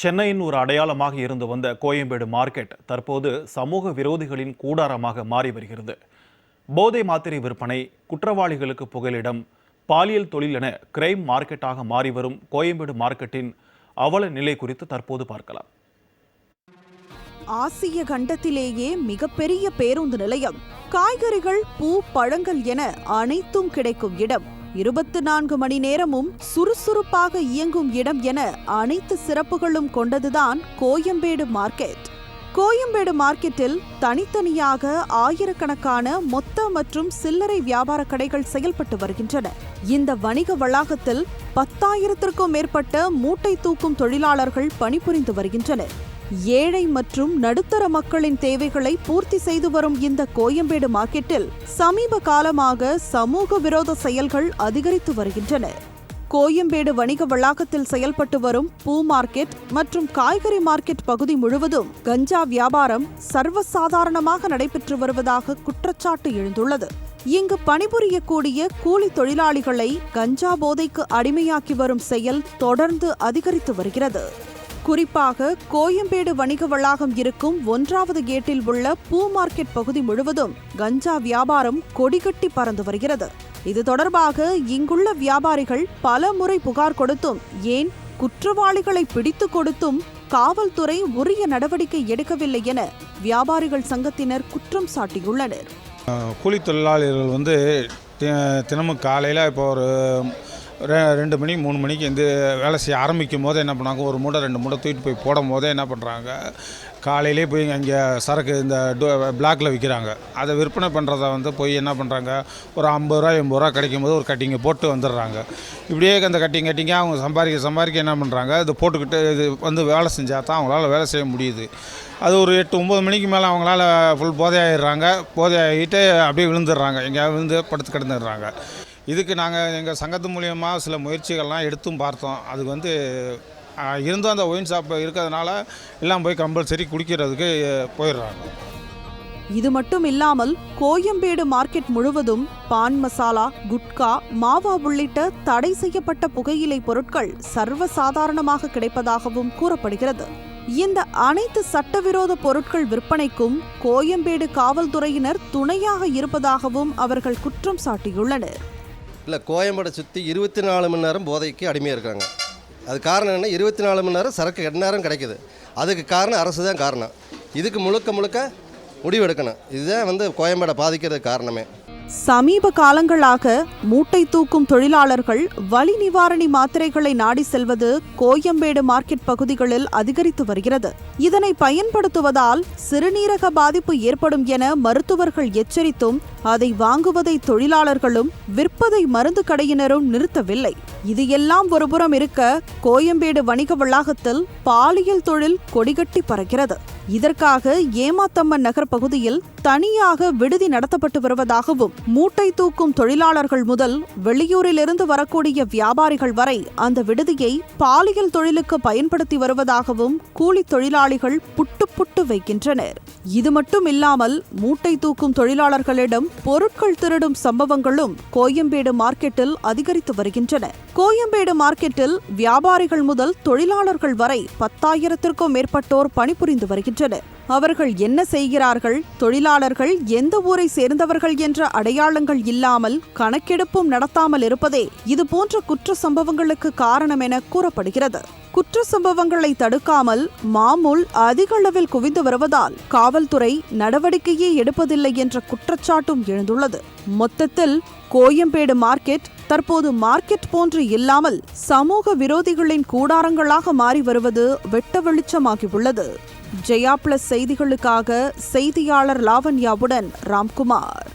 சென்னையின் ஒரு அடையாளமாக இருந்து வந்த கோயம்பேடு மார்க்கெட் தற்போது சமூக விரோதிகளின் கூடாரமாக மாறி வருகிறது. போதை மாத்திரை விற்பனை, குற்றவாளிகளுக்கு புகலிடம், பாலியல் தொழில் என கிரைம் மார்க்கெட்டாக மாறி வரும் கோயம்பேடு மார்க்கெட்டின் அவல நிலை குறித்து தற்போது பார்க்கலாம். ஆசிய கண்டத்திலேயே மிகப்பெரிய பேருந்து நிலையம், காய்கறிகள், பூ, பழங்கள் என அனைத்தும் கிடைக்கும் இடம், 24 மணி நேரமும் சுறுசுறுப்பாக இயங்கும் இடம் என அனைத்து சிறப்புகளும் கொண்டதுதான் கோயம்பேடு மார்க்கெட். கோயம்பேடு மார்க்கெட்டில் தனித்தனியாக ஆயிரக்கணக்கான மொத்த மற்றும் சில்லறை வியாபார கடைகள் செயல்பட்டு வருகின்றன. இந்த வணிக வளாகத்தில் 10,000க்கும் மேற்பட்ட மூட்டை தூக்கும் தொழிலாளர்கள் பணிபுரிந்து வருகின்றனர். ஏழை மற்றும் நடுத்தர மக்களின் தேவைகளை பூர்த்தி செய்து வரும் இந்த கோயம்பேடு மார்க்கெட்டில் சமீப காலமாக சமூக விரோத செயல்கள் அதிகரித்து வருகின்றன. கோயம்பேடு வணிக வளாகத்தில் செயல்பட்டு வரும் பூ மார்க்கெட் மற்றும் காய்கறி மார்க்கெட் பகுதி முழுவதும் கஞ்சா வியாபாரம் சர்வசாதாரணமாக நடைபெற்று வருவதாக குற்றச்சாட்டு எழுந்துள்ளது. இங்கு பணிபுரியக்கூடிய கூலி தொழிலாளிகளை கஞ்சா போதைக்கு அடிமையாக்கி வரும் செயல் தொடர்ந்து அதிகரித்து வருகிறது. குறிப்பாக கோயம்பேடு வணிக வளாகம் இருக்கும் 1வது கேட்டில் உள்ள பூ மார்க்கெட் பகுதி முழுவதும் கஞ்சா வியாபாரம் கொடிகட்டி பறந்து வருகிறது. இது தொடர்பாக இங்குள்ள வியாபாரிகள் பல முறை புகார் கொடுத்தும், ஏன் குற்றவாளிகளை பிடித்து கொடுத்தும் காவல்துறை உரிய நடவடிக்கை எடுக்கவில்லை என வியாபாரிகள் சங்கத்தினர் குற்றம் சாட்டியுள்ளனர். கூலி தொழிலாளர்கள் தினமும் காலையில் இப்போ ஒரு 2 மணி 3 மணிக்கு வேலை செய்ய ஆரம்பிக்கும் போது என்ன பண்ணாங்க, ஒரு மூட்டை 2 மூட்டை தூக்கிட்டு போய் போடும் போதே என்ன பண்ணுறாங்க, காலையிலே போய் அங்கே சரக்கு இந்த பிளாக்கில் விற்கிறாங்க. அதை விற்பனை பண்ணுறத போய் என்ன பண்ணுறாங்க, ஒரு 50 ரூபா 80 ரூபா கிடைக்கும் போது ஒரு கட்டிங்கை போட்டு வந்துடுறாங்க. இப்படியே அந்த கட்டிங்காக அவங்க சம்பாதிக்க என்ன பண்ணுறாங்க, இது போட்டுக்கிட்டு இது வேலை செஞ்சால் தான் அவங்களால வேலை செய்ய முடியுது. அது ஒரு 8-9 மணிக்கு மேலே அவங்களால ஃபுல் போதையாகிடுறாங்க. போதையாகிட்டு அப்படியே விழுந்துடுறாங்க, எங்கேயாவது விழுந்து படுத்து கிடந்துடுறாங்க. இதுக்கு நாங்கள் எங்கள் சங்கத்து மூலியமாக சில முயற்சிகள்லாம் எடுத்தும் பார்த்தோம். அதுக்கு இருந்தும் அந்த ஒயின் ஷாப் இருக்கிறதுனால எல்லாம் போய் கம்பல்சரி குடிக்கிறதுக்கு போயிடுறாங்க. இது மட்டும் இல்லாமல் கோயம்பேடு மார்க்கெட் முழுவதும் பான் மசாலா, குட்கா, மாவா உள்ளிட்ட தடை செய்யப்பட்ட புகையிலை பொருட்கள் சர்வசாதாரணமாக கிடைப்பதாகவும் கூறப்படுகிறது. இந்த அனைத்து சட்டவிரோத பொருட்கள் விற்பனைக்கும் கோயம்பேடு காவல்துறையினர் துணையாக இருப்பதாகவும் அவர்கள் குற்றம் சாட்டியுள்ளனர். இல்லை, கோயம்பேடை சுற்றி 24 மணி நேரம் போதைக்கு அடிமையாக இருக்காங்க. அது காரணம் என்ன, 24 மணி நேரம் சரக்கு எந்நேரம் கிடைக்குது. அதுக்கு காரணம் அரசு தான் காரணம். இதுக்கு முழுக்க முடிவெடுக்கணும். இதுதான் கோயம்பேடை பாதிக்கிறதுக்கு காரணமே. சமீப காலங்களாக மூட்டை தூக்கும் தொழிலாளர்கள் வலி நிவாரணி மாத்திரைகளை நாடி செல்வது கோயம்பேடு மார்க்கெட் பகுதிகளில் அதிகரித்து வருகிறது. இதனை பயன்படுத்துவதால் சிறுநீரக பாதிப்பு ஏற்படும் என மருத்துவர்கள் எச்சரித்தும் அதை வாங்குவதை தொழிலாளர்களும் விற்பதை மருந்து கடையினரும் நிறுத்தவில்லை. இது எல்லாம் ஒருபுறம் இருக்க, கோயம்பேடு வணிக வளாகத்தில் பாலியல் தொழில் கொடிகட்டி பறக்கிறது. இதற்காக ஏமாத்தம்மன் நகர் பகுதியில் தனியாக விடுதி நடத்தப்பட்டு வருவதாகவும், மூட்டை தூக்கும் தொழிலாளர்கள் முதல் வெளியூரிலிருந்து வரக்கூடிய வியாபாரிகள் வரை அந்த விடுதியை பாலியல் தொழிலுக்கு பயன்படுத்தி வருவதாகவும் கூலி தொழிலாளிகள் புட்டு வைக்கின்றனர். இது மட்டும் இல்லாமல் மூட்டை தூக்கும் தொழிலாளர்களிடம் பொருட்கள் திருடும் சம்பவங்களும் கோயம்பேடு மார்க்கெட்டில் அதிகரித்து வருகின்றன. கோயம்பேடு மார்க்கெட்டில் வியாபாரிகள் முதல் தொழிலாளர்கள் வரை 10,000த்திற்கும் மேற்பட்டோர் பணிபுரிந்து வருகின்றனர். அவர்கள் என்ன செய்கிறார்கள், தொழிலாளர்கள் எந்த ஊரை சேர்ந்தவர்கள் என்ற அடையாளங்கள் இல்லாமல் கணக்கெடுப்பும் நடத்தாமல் இருப்பதே இதுபோன்ற குற்ற சம்பவங்களுக்கு காரணம் என கூறப்படுகிறது. குற்ற சம்பவங்களை தடுக்காமல் மாமூல் அதிக அளவில் குவிந்து வருவதால் காவல்துறை நடவடிக்கையே எடுப்பதில்லை என்ற குற்றச்சாட்டும் எழுந்துள்ளது. மொத்தத்தில் கோயம்பேடு மார்க்கெட் தற்போது மார்க்கெட் போன்று இல்லாமல் சமூக விரோதிகளின் கூடாரங்களாக மாறி வருவது வெட்ட வெளிச்சமாகியுள்ளது. ஜெயா பிளஸ் செய்திகளுக்காக செய்தியாளர் லாவண்யாவுடன் ராம்குமார்.